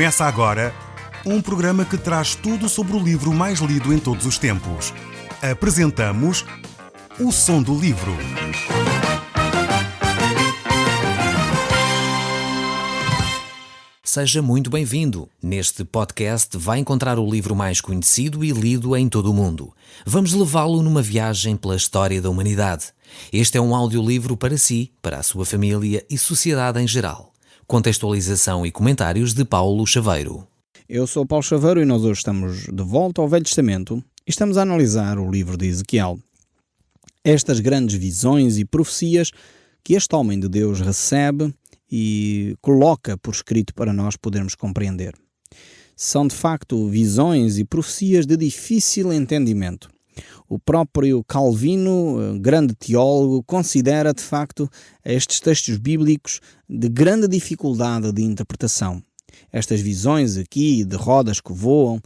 Começa agora um programa que traz tudo sobre o livro mais lido em todos os tempos. Apresentamos O Som do Livro. Seja muito bem-vindo. Neste podcast vai encontrar o livro mais conhecido e lido em todo o mundo. Vamos levá-lo numa viagem pela história da humanidade. Este é um audiolivro para si, para a sua família e sociedade em geral. Contextualização e comentários de Paulo Chaveiro. Eu sou Paulo Chaveiro e nós hoje estamos de volta ao Velho Testamento e estamos a analisar o livro de Ezequiel. Estas grandes visões e profecias que este homem de Deus recebe e coloca por escrito para nós podermos compreender. São de facto visões e profecias de difícil entendimento. O próprio Calvino, grande teólogo, considera de facto estes textos bíblicos de grande dificuldade de interpretação. Estas visões aqui de rodas que voam,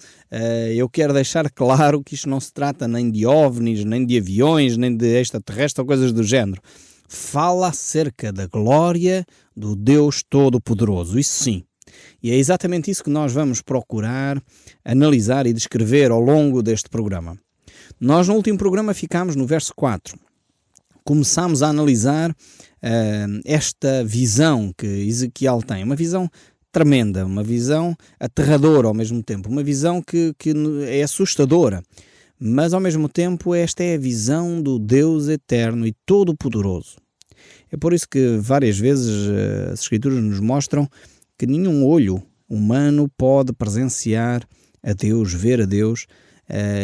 eu quero deixar claro que isto não se trata nem de ovnis, nem de aviões, nem de extraterrestres ou coisas do género. Fala acerca da glória do Deus Todo-Poderoso, isso sim. E é exatamente isso que nós vamos procurar analisar e descrever ao longo deste programa. Nós no último programa ficámos no verso 4. Começámos a analisar esta visão que Ezequiel tem, uma visão tremenda, uma visão aterradora ao mesmo tempo, uma visão que é assustadora, mas ao mesmo tempo esta é a visão do Deus eterno e todo-poderoso. É por isso que várias vezes as Escrituras nos mostram que nenhum olho humano pode presenciar a Deus, ver a Deus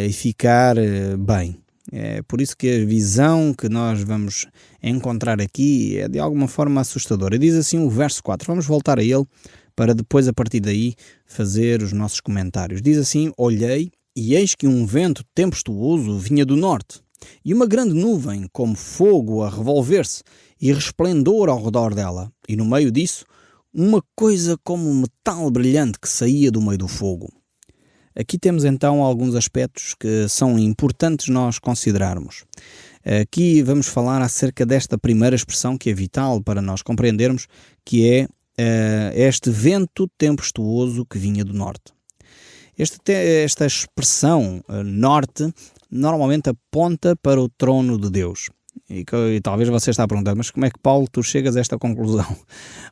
e ficar bem. É por isso que a visão que nós vamos encontrar aqui é de alguma forma assustadora. Diz assim o verso 4, vamos voltar a ele para depois a partir daí fazer os nossos comentários. Diz assim: olhei e eis que um vento tempestuoso vinha do norte e uma grande nuvem como fogo a revolver-se e resplendor ao redor dela, e no meio disso uma coisa como um metal brilhante que saía do meio do fogo. Aqui temos então alguns aspectos que são importantes nós considerarmos. Aqui vamos falar acerca desta primeira expressão que é vital para nós compreendermos, que é este vento tempestuoso que vinha do norte. Esta expressão norte normalmente aponta para o trono de Deus. E talvez você está a perguntar, mas como é que, Paulo, tu chegas a esta conclusão?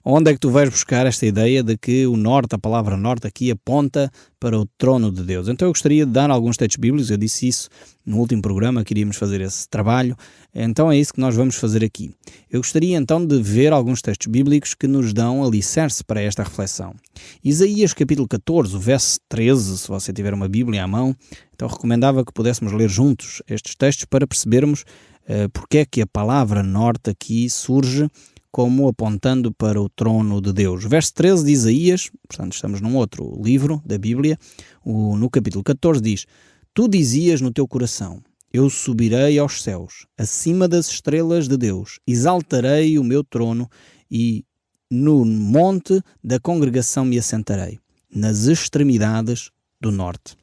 Onde é que tu vais buscar esta ideia de que o norte, a palavra norte aqui, aponta para o trono de Deus? Então eu gostaria de dar alguns textos bíblicos, eu disse isso no último programa, que iríamos fazer esse trabalho, então é isso que nós vamos fazer aqui. Eu gostaria então de ver alguns textos bíblicos que nos dão alicerce para esta reflexão. Isaías capítulo 14, verso 13, se você tiver uma Bíblia à mão, então recomendava que pudéssemos ler juntos estes textos para percebermos porque é que a palavra norte aqui surge como apontando para o trono de Deus. Verso 13 de Isaías, portanto estamos num outro livro da Bíblia, no capítulo 14 diz: tu dizias no teu coração, eu subirei aos céus, acima das estrelas de Deus, exaltarei o meu trono e no monte da congregação me assentarei, nas extremidades do norte.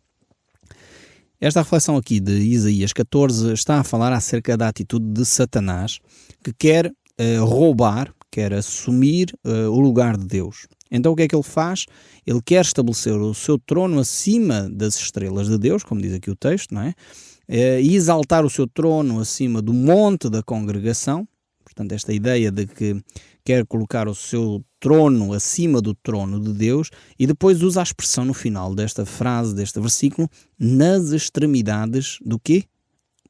Esta reflexão aqui de Isaías 14 está a falar acerca da atitude de Satanás, que quer roubar, quer assumir o lugar de Deus. Então o que é que ele faz? Ele quer estabelecer o seu trono acima das estrelas de Deus, como diz aqui o texto, não é? E exaltar o seu trono acima do monte da congregação. Portanto, esta ideia de que quer colocar o seu trono acima do trono de Deus, e depois usa a expressão no final desta frase, deste versículo, nas extremidades do quê?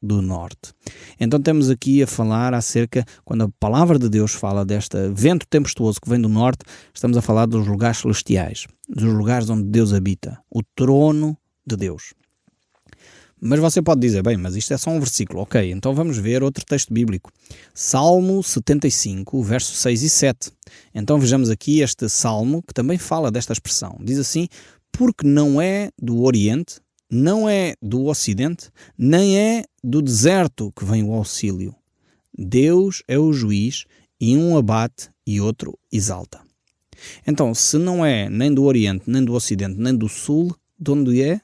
Do norte. Então temos aqui a falar acerca, quando a palavra de Deus fala deste vento tempestuoso que vem do norte, estamos a falar dos lugares celestiais, dos lugares onde Deus habita, o trono de Deus. Mas você pode dizer, bem, mas isto é só um versículo. Ok, então vamos ver outro texto bíblico. Salmo 75, versos 6 e 7. Então vejamos aqui este salmo que também fala desta expressão. Diz assim: porque não é do Oriente, não é do Ocidente, nem é do deserto que vem o auxílio. Deus é o juiz e um abate e outro exalta. Então, se não é nem do Oriente, nem do Ocidente, nem do Sul, de onde é?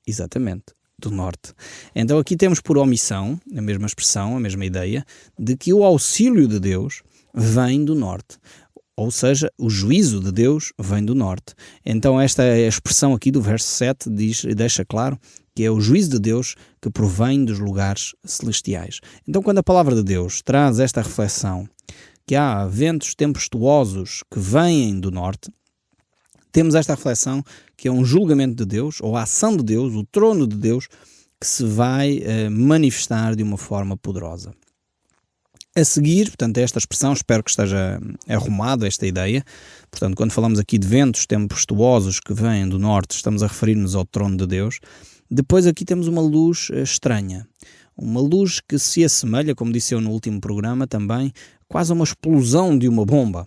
Exatamente, do norte. Então aqui temos por omissão a mesma expressão, a mesma ideia, de que o auxílio de Deus vem do norte. Ou seja, o juízo de Deus vem do norte. Então esta expressão aqui do verso 7 deixa claro que é o juízo de Deus que provém dos lugares celestiais. Então quando a palavra de Deus traz esta reflexão que há ventos tempestuosos que vêm do norte, temos esta reflexão que é um julgamento de Deus, ou a ação de Deus, o trono de Deus, que se vai manifestar de uma forma poderosa. A seguir, portanto, esta expressão, espero que esteja arrumado esta ideia. Portanto, quando falamos aqui de ventos tempestuosos que vêm do norte, estamos a referir-nos ao trono de Deus. Depois aqui temos uma luz estranha. Uma luz que se assemelha, como disse eu no último programa também, quase a uma explosão de uma bomba.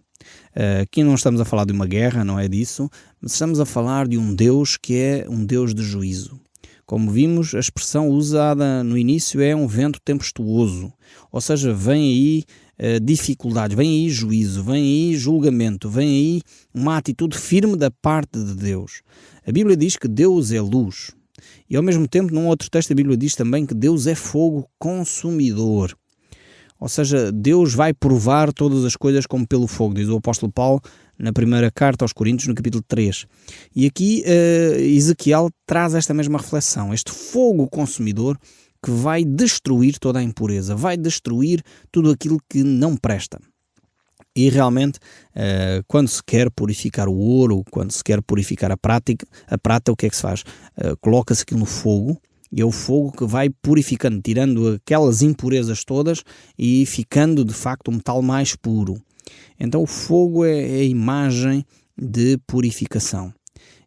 Aqui não estamos a falar de uma guerra, não é disso, mas estamos a falar de um Deus que é um Deus de juízo. Como vimos, a expressão usada no início é um vento tempestuoso, ou seja, vem aí dificuldades, vem aí juízo, vem aí julgamento, vem aí uma atitude firme da parte de Deus. A Bíblia diz que Deus é luz e ao mesmo tempo num outro texto a Bíblia diz também que Deus é fogo consumidor. Ou seja, Deus vai provar todas as coisas como pelo fogo, diz o apóstolo Paulo na primeira carta aos Coríntios, no capítulo 3. E aqui Ezequiel traz esta mesma reflexão, este fogo consumidor que vai destruir toda a impureza, vai destruir tudo aquilo que não presta. E realmente, quando se quer purificar o ouro, quando se quer purificar a prata, o que é que se faz? Coloca-se aquilo no fogo, e é o fogo que vai purificando, tirando aquelas impurezas todas e ficando de facto um metal mais puro. Então o fogo é a imagem de purificação.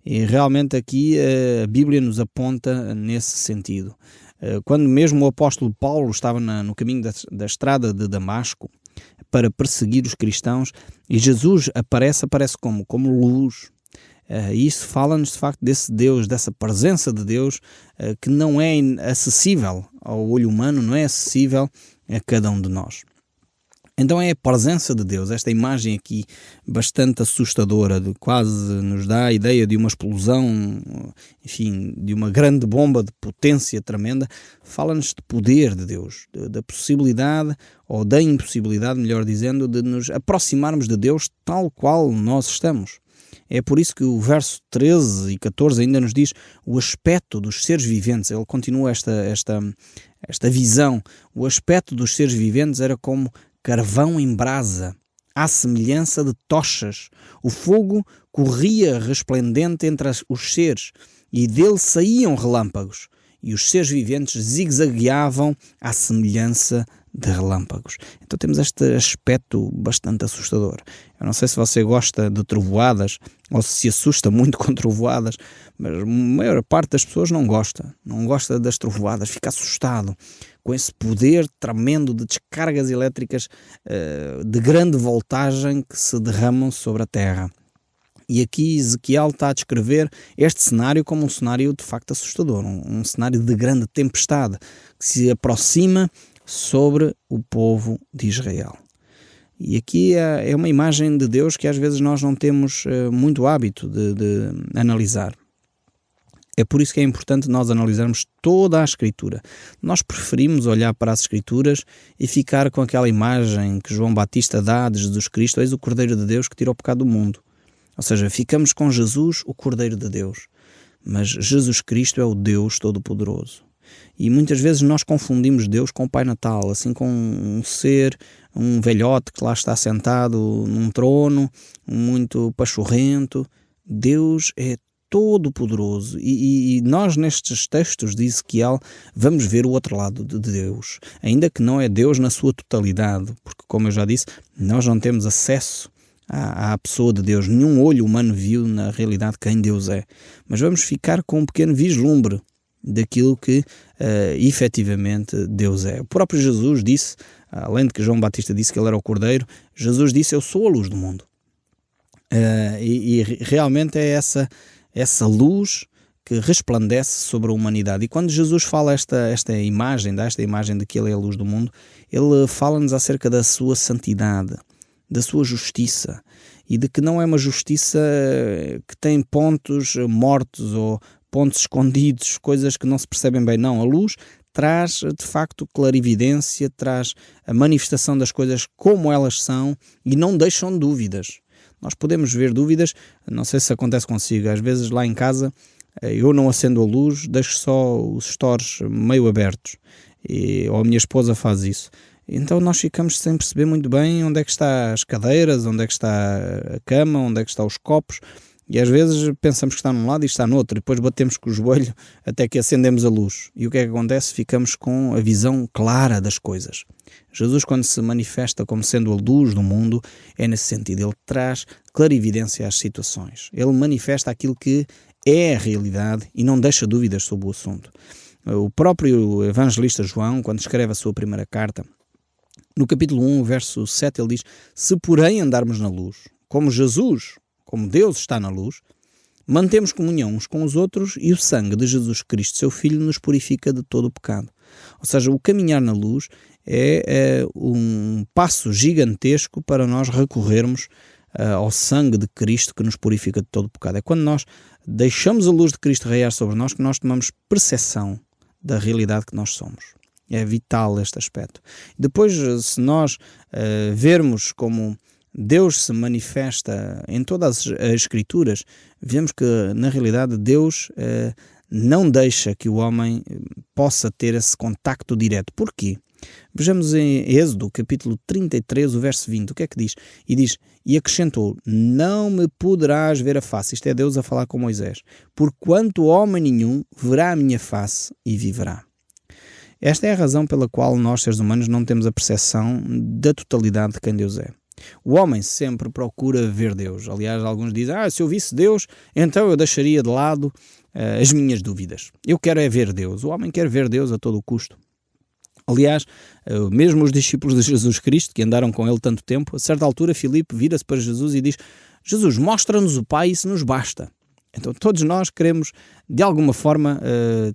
E realmente aqui a Bíblia nos aponta nesse sentido. Quando mesmo o apóstolo Paulo estava no caminho da estrada de Damasco para perseguir os cristãos, e Jesus aparece como luz. Isso fala-nos de facto desse Deus, dessa presença de Deus que não é acessível ao olho humano, não é acessível a cada um de nós. Então é a presença de Deus, esta imagem aqui bastante assustadora, quase nos dá a ideia de uma explosão, enfim, de uma grande bomba de potência tremenda, fala-nos de poder de Deus, da possibilidade, ou da impossibilidade, melhor dizendo, de nos aproximarmos de Deus tal qual nós estamos. É por isso que o verso 13 e 14 ainda nos diz o aspecto dos seres viventes. Ele continua esta visão. O aspecto dos seres viventes era como carvão em brasa, à semelhança de tochas. O fogo corria resplendente entre os seres, e dele saíam relâmpagos, e os seres viventes zigue-zagueavam à semelhança de relâmpagos. Então temos este aspecto bastante assustador. Eu não sei se você gosta de trovoadas ou se assusta muito com trovoadas, mas a maior parte das pessoas não gosta das trovoadas, fica assustado com esse poder tremendo de descargas elétricas de grande voltagem que se derramam sobre a terra. E aqui Ezequiel está a descrever este cenário como um cenário de facto assustador, um cenário de grande tempestade que se aproxima sobre o povo de Israel. E aqui é uma imagem de Deus que às vezes nós não temos muito hábito de analisar. É por isso que é importante nós analisarmos toda a Escritura. Nós preferimos olhar para as Escrituras e ficar com aquela imagem que João Batista dá de Jesus Cristo, eis o Cordeiro de Deus que tira o pecado do mundo. Ou seja, ficamos com Jesus, o Cordeiro de Deus. Mas Jesus Cristo é o Deus Todo-Poderoso. E muitas vezes nós confundimos Deus com o Pai Natal, assim com um ser, um velhote que lá está sentado num trono, muito pachorrento. Deus é Todo-Poderoso. E nós nestes textos de Ezequiel vamos ver o outro lado de Deus. Ainda que não é Deus na sua totalidade, porque como eu já disse, nós não temos acesso à pessoa de Deus. Nenhum olho humano viu na realidade quem Deus é. Mas vamos ficar com um pequeno vislumbre daquilo que efetivamente Deus é. O próprio Jesus disse, além de que João Batista disse que ele era o Cordeiro, Jesus disse, eu sou a luz do mundo. E realmente é essa luz que resplandece sobre a humanidade. E quando Jesus fala esta imagem de que ele é a luz do mundo, ele fala-nos acerca da sua santidade, da sua justiça, e de que não é uma justiça que tem pontos mortos ou pontos escondidos, coisas que não se percebem bem. Não, a luz traz de facto clarividência, traz a manifestação das coisas como elas são e não deixam dúvidas. Nós podemos ver dúvidas, não sei se acontece consigo, às vezes lá em casa eu não acendo a luz, deixo só os stores meio abertos, ou a minha esposa faz isso. Então nós ficamos sem perceber muito bem onde é que está as cadeiras, onde é que está a cama, onde é que estão os copos, e às vezes pensamos que está num lado e está no outro, e depois batemos com o joelho até que acendemos a luz. E o que é que acontece? Ficamos com a visão clara das coisas. Jesus, quando se manifesta como sendo a luz do mundo, é nesse sentido. Ele traz clarividência às situações. Ele manifesta aquilo que é a realidade e não deixa dúvidas sobre o assunto. O próprio evangelista João, quando escreve a sua primeira carta, no capítulo 1, verso 7, ele diz: se porém andarmos na luz, como Jesus, como Deus está na luz, mantemos comunhão uns com os outros e o sangue de Jesus Cristo, seu Filho, nos purifica de todo o pecado. Ou seja, o caminhar na luz é um passo gigantesco para nós recorrermos ao sangue de Cristo que nos purifica de todo o pecado. É quando nós deixamos a luz de Cristo raiar sobre nós que nós tomamos percepção da realidade que nós somos. É vital este aspecto. Depois, se nós vermos como Deus se manifesta em todas as Escrituras, vemos que, na realidade, Deus não deixa que o homem possa ter esse contacto direto. Porquê? Vejamos em Êxodo, capítulo 33, o verso 20, o que é que diz? E diz, e acrescentou, não me poderás ver a face. Isto é Deus a falar com Moisés. Porquanto homem nenhum verá a minha face e viverá. Esta é a razão pela qual nós, seres humanos, não temos a percepção da totalidade de quem Deus é. O homem sempre procura ver Deus. Aliás, alguns dizem, se eu visse Deus, então eu deixaria de lado as minhas dúvidas. Eu quero é ver Deus. O homem quer ver Deus a todo o custo. Aliás, mesmo os discípulos de Jesus Cristo, que andaram com ele tanto tempo, a certa altura Filipe vira-se para Jesus e diz, Jesus, mostra-nos o Pai, isso nos basta. Então todos nós queremos, de alguma forma,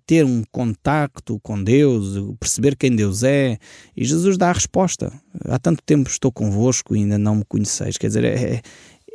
ter um contacto com Deus, perceber quem Deus é, e Jesus dá a resposta. Há tanto tempo estou convosco e ainda não me conheceis. Quer dizer,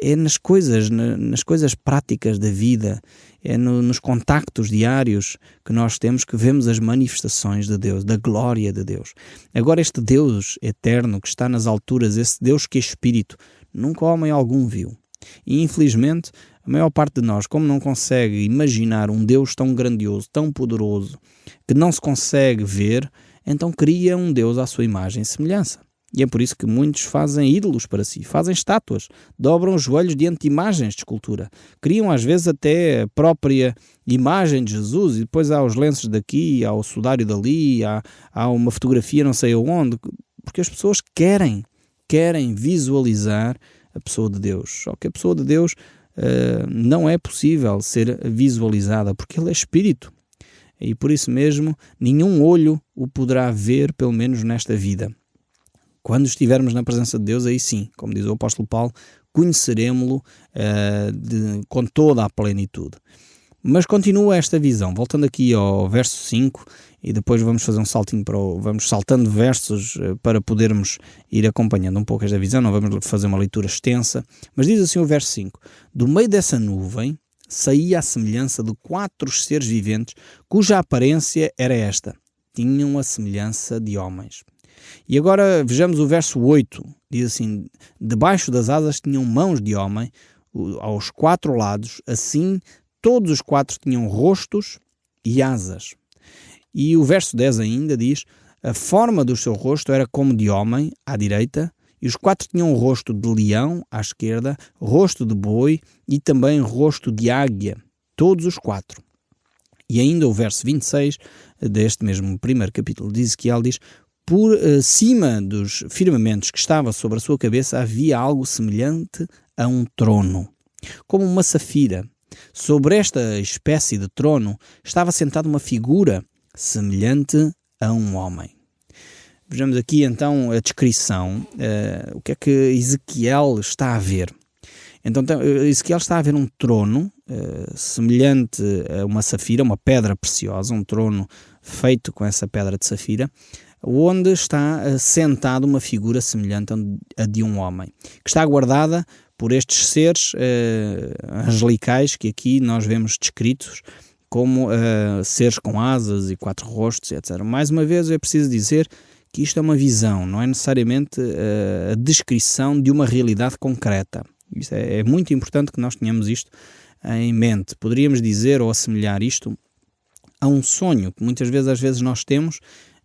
é nas coisas práticas da vida, é nos contactos diários que nós temos que vemos as manifestações de Deus, da glória de Deus. Agora este Deus eterno que está nas alturas, esse Deus que é Espírito, nunca homem algum viu. E infelizmente a maior parte de nós, como não consegue imaginar um Deus tão grandioso, tão poderoso, que não se consegue ver, então cria um Deus à sua imagem e semelhança. E é por isso que muitos fazem ídolos para si, fazem estátuas, dobram os joelhos diante de imagens de escultura, criam às vezes até a própria imagem de Jesus, e depois há os lenços daqui, há o sudário dali, há uma fotografia não sei aonde, porque as pessoas querem visualizar a pessoa de Deus. Só que a pessoa de Deus não é possível ser visualizada, porque Ele é Espírito. E por isso mesmo, nenhum olho o poderá ver, pelo menos nesta vida. Quando estivermos na presença de Deus, aí sim, como diz o apóstolo Paulo, conheceremo-lo com toda a plenitude. Mas continua esta visão, voltando aqui ao verso 5, e depois vamos fazer um saltinho vamos saltando versos para podermos ir acompanhando um pouco esta visão, não vamos fazer uma leitura extensa, mas diz assim o verso 5, do meio dessa nuvem saía a semelhança de 4 seres viventes, cuja aparência era esta, tinham a semelhança de homens. E agora vejamos o verso 8, diz assim, debaixo das asas tinham mãos de homem, aos 4 lados, assim todos os 4 tinham rostos e asas. E o verso 10 ainda diz, a forma do seu rosto era como de homem, à direita, e os 4 tinham o rosto de leão, à esquerda, rosto de boi e também rosto de águia, todos os 4. E ainda o verso 26 deste mesmo primeiro capítulo de Ezequiel diz, por cima dos firmamentos que estava sobre a sua cabeça havia algo semelhante a um trono, como uma safira. Sobre esta espécie de trono estava sentada uma figura semelhante a um homem. Vejamos aqui então a descrição, o que é que Ezequiel está a ver. Então Ezequiel está a ver um trono semelhante a uma safira, uma pedra preciosa, um trono feito com essa pedra de safira, onde está sentada uma figura semelhante a de um homem, que está guardada por estes seres angelicais que aqui nós vemos descritos como seres com asas e 4 rostos, etc. Mais uma vez é preciso dizer que isto é uma visão, não é necessariamente a descrição de uma realidade concreta. Isto é muito importante que nós tenhamos isto em mente. Poderíamos dizer ou assemelhar isto a um sonho que muitas vezes, às vezes nós temos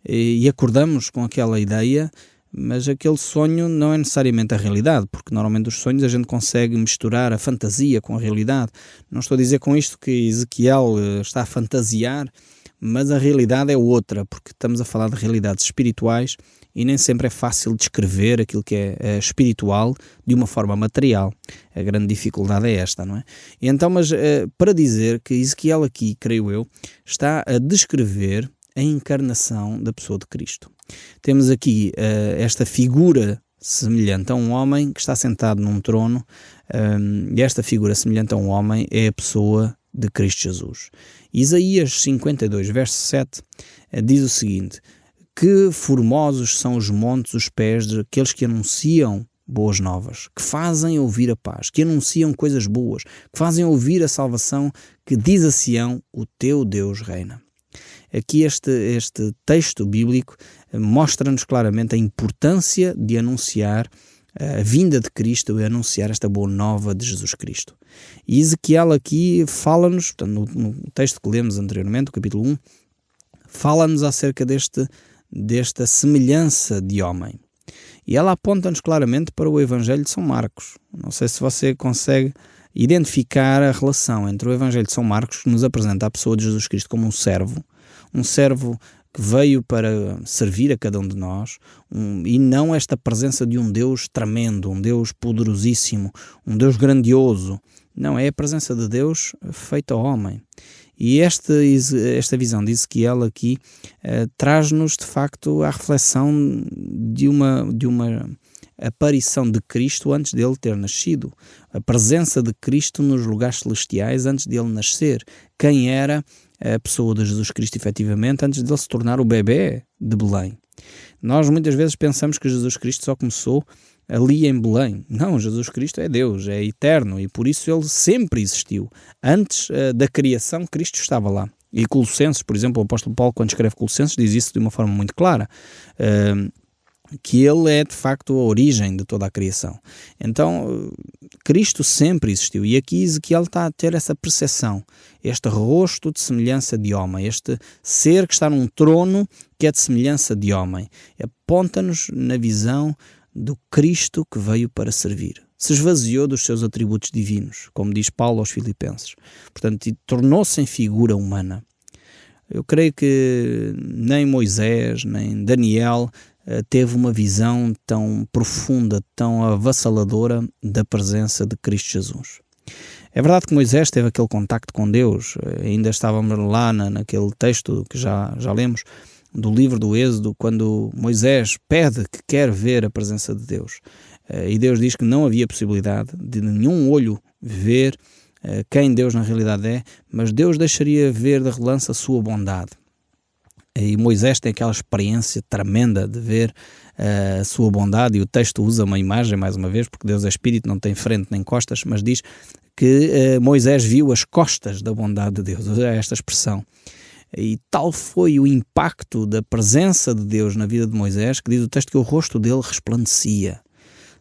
e acordamos com aquela ideia, mas aquele sonho não é necessariamente a realidade, porque normalmente os sonhos a gente consegue misturar a fantasia com a realidade. Não estou a dizer com isto que Ezequiel está a fantasiar, mas a realidade é outra, porque estamos a falar de realidades espirituais e nem sempre é fácil descrever aquilo que é espiritual de uma forma material. A grande dificuldade é esta, não é? E então, mas para dizer que Ezequiel aqui, creio eu, está a descrever a encarnação da pessoa de Cristo. Temos aqui esta figura semelhante a um homem que está sentado num trono, e esta figura semelhante a um homem é a pessoa de Cristo Jesus. Isaías 52, verso 7, diz o seguinte: que formosos são os montes, os pés daqueles que anunciam boas novas, que fazem ouvir a paz, que anunciam coisas boas, que fazem ouvir a salvação, que diz a Sião, o teu Deus reina. Aqui este texto bíblico mostra-nos claramente a importância de anunciar a vinda de Cristo e anunciar esta boa nova de Jesus Cristo. E Ezequiel aqui fala-nos, no texto que lemos anteriormente, o capítulo 1, fala-nos acerca desta semelhança de homem. E ela aponta-nos claramente para o Evangelho de São Marcos. Não sei se você consegue identificar a relação entre o Evangelho de São Marcos, que nos apresenta a pessoa de Jesus Cristo como um servo que veio para servir a cada um de nós, e não esta presença de um Deus tremendo, um Deus poderosíssimo, um Deus grandioso. Não, é a presença de Deus feita homem. E esta visão de Ezequiel aqui traz-nos de facto a reflexão de uma aparição de Cristo antes dele ter nascido, a presença de Cristo nos lugares celestiais antes dele nascer. Quem era a pessoa de Jesus Cristo efetivamente antes dele se tornar o bebé de Belém? Nós muitas vezes pensamos que Jesus Cristo só começou ali em Belém. Não, Jesus Cristo é Deus, é eterno, e por isso ele sempre existiu. Antes da criação, Cristo estava lá. E Colossenses, por exemplo, o apóstolo Paulo, quando escreve Colossenses, diz isso de uma forma muito clara, que ele é de facto a origem de toda a criação. Então, Cristo sempre existiu, e aqui Ezequiel está a ter essa percepção, este rosto de semelhança de homem, este ser que está num trono que é de semelhança de homem. Aponta-nos na visão do Cristo que veio para servir. Se esvaziou dos seus atributos divinos, como diz Paulo aos Filipenses. Portanto, e tornou-se em figura humana. Eu creio que nem Moisés, nem Daniel teve uma visão tão profunda, tão avassaladora da presença de Cristo Jesus. É verdade que Moisés teve aquele contacto com Deus, ainda estávamos lá naquele texto que já lemos, do livro do Êxodo, quando Moisés pede que quer ver a presença de Deus. E Deus diz que não havia possibilidade de nenhum olho ver quem Deus na realidade é, mas Deus deixaria ver de relance a sua bondade. E Moisés tem aquela experiência tremenda de ver a sua bondade, e o texto usa uma imagem, mais uma vez, porque Deus é Espírito, não tem frente nem costas, mas diz que Moisés viu as costas da bondade de Deus, usa esta expressão. E tal foi o impacto da presença de Deus na vida de Moisés, que diz o texto que o rosto dele resplandecia.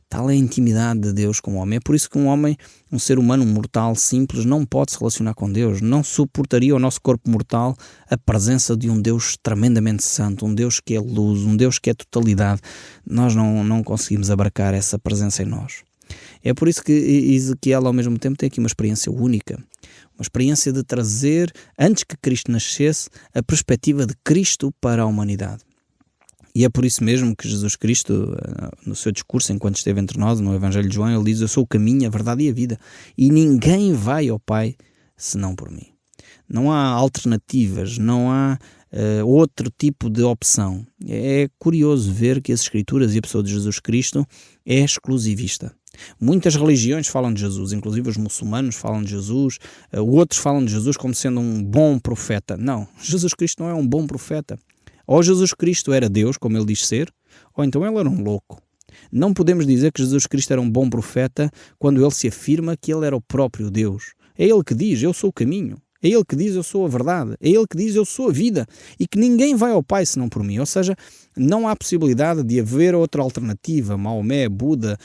Tal é a intimidade de Deus com o homem. É por isso que um homem, um ser humano, um mortal simples, não pode se relacionar com Deus. Não suportaria o nosso corpo mortal a presença de um Deus tremendamente santo, um Deus que é luz, um Deus que é totalidade. Nós não conseguimos abarcar essa presença em nós. É por isso que Ezequiel, ao mesmo tempo, tem aqui uma experiência única. Uma experiência de trazer, antes que Cristo nascesse, a perspectiva de Cristo para a humanidade. E é por isso mesmo que Jesus Cristo, no seu discurso, enquanto esteve entre nós, no Evangelho de João, ele diz: eu sou o caminho, a verdade e a vida, e ninguém vai ao Pai senão por mim. Não há alternativas, não há outro tipo de opção. É curioso ver que as Escrituras e a pessoa de Jesus Cristo é exclusivista. Muitas religiões falam de Jesus, inclusive os muçulmanos falam de Jesus, outros falam de Jesus como sendo um bom profeta. Não, Jesus Cristo não é um bom profeta. Ou Jesus Cristo era Deus, como ele diz ser, ou então ele era um louco. Não podemos dizer que Jesus Cristo era um bom profeta quando ele se afirma que ele era o próprio Deus. É ele que diz: eu sou o caminho, É Ele que diz eu sou a verdade, é Ele que diz eu sou a vida e que ninguém vai ao Pai senão por mim. Ou seja, não há possibilidade de haver outra alternativa, Maomé, Buda,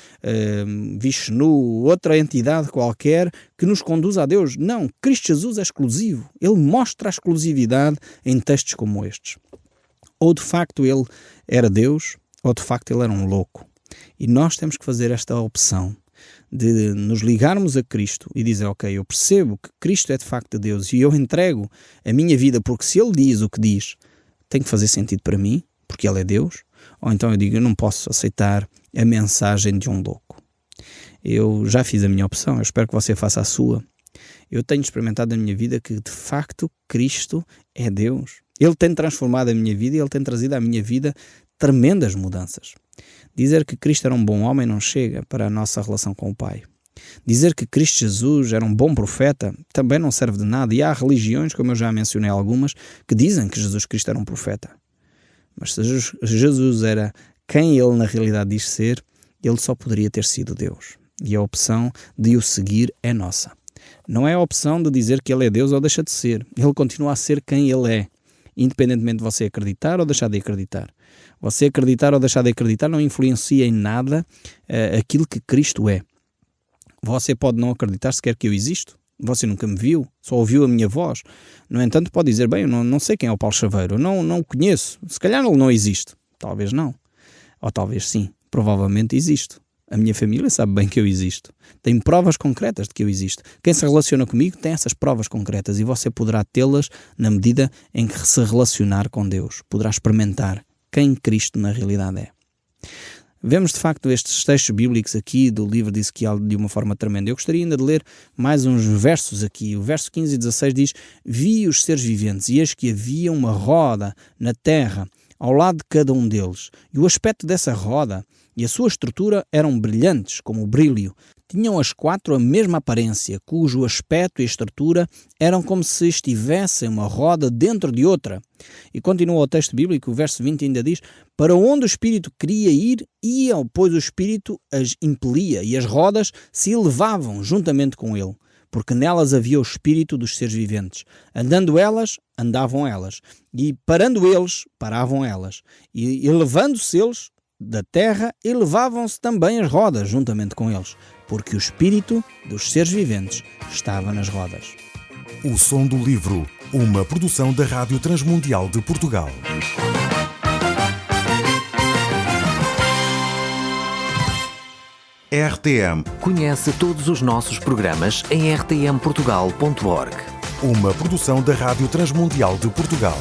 Vishnu, outra entidade qualquer que nos conduza a Deus. Não, Cristo Jesus é exclusivo. Ele mostra a exclusividade em textos como estes. Ou de facto Ele era Deus, ou de facto Ele era um louco. E nós temos que fazer esta opção de nos ligarmos a Cristo e dizer, ok, eu percebo que Cristo é de facto Deus e eu entrego a minha vida porque se Ele diz o que diz, tem que fazer sentido para mim, porque Ele é Deus. Ou então eu digo, eu não posso aceitar a mensagem de um louco. Eu já fiz a minha opção, eu espero que você faça a sua. Eu tenho experimentado na minha vida que de facto Cristo é Deus. Ele tem transformado a minha vida e Ele tem trazido à minha vida tremendas mudanças. Dizer que Cristo era um bom homem não chega para a nossa relação com o Pai. Dizer que Cristo Jesus era um bom profeta também não serve de nada. E há religiões, como eu já mencionei algumas, que dizem que Jesus Cristo era um profeta. Mas se Jesus era quem Ele na realidade diz ser, Ele só poderia ter sido Deus. E a opção de o seguir é nossa. Não é a opção de dizer que Ele é Deus ou deixa de ser. Ele continua a ser quem Ele é, independentemente de você acreditar ou deixar de acreditar. Você acreditar ou deixar de acreditar não influencia em nada aquilo que Cristo é. Você pode não acreditar sequer que eu existo. Você nunca me viu, só ouviu a minha voz. No entanto, pode dizer, bem, eu não sei quem é o Paulo Chaveiro, eu não o conheço. Se calhar ele não existe. Talvez não. Ou talvez sim. Provavelmente existo. A minha família sabe bem que eu existo. Tem provas concretas de que eu existo. Quem se relaciona comigo tem essas provas concretas e você poderá tê-las na medida em que se relacionar com Deus. Poderá experimentar quem Cristo na realidade é. Vemos de facto estes textos bíblicos aqui do livro de Ezequiel de uma forma tremenda. Eu gostaria ainda de ler mais uns versos aqui. O verso 15 e 16 diz: Vi os seres viventes e eis que havia uma roda na terra ao lado de cada um deles. E o aspecto dessa roda e a sua estrutura eram brilhantes como o brilho. Tinham as quatro a mesma aparência, cujo aspecto e estrutura eram como se estivessem uma roda dentro de outra. E continua o texto bíblico, o verso 20 ainda diz: Para onde o Espírito queria ir, iam, pois o Espírito as impelia, e as rodas se elevavam juntamente com ele, porque nelas havia o Espírito dos seres viventes. Andando elas, andavam elas, e parando eles, paravam elas, e elevando-se eles da terra, elevavam-se também as rodas juntamente com eles, porque o Espírito dos seres viventes estava nas rodas. O Som do Livro, uma produção da Rádio Transmundial de Portugal. RTM. Conhece todos os nossos programas em rtmportugal.org. Uma produção da Rádio Transmundial de Portugal.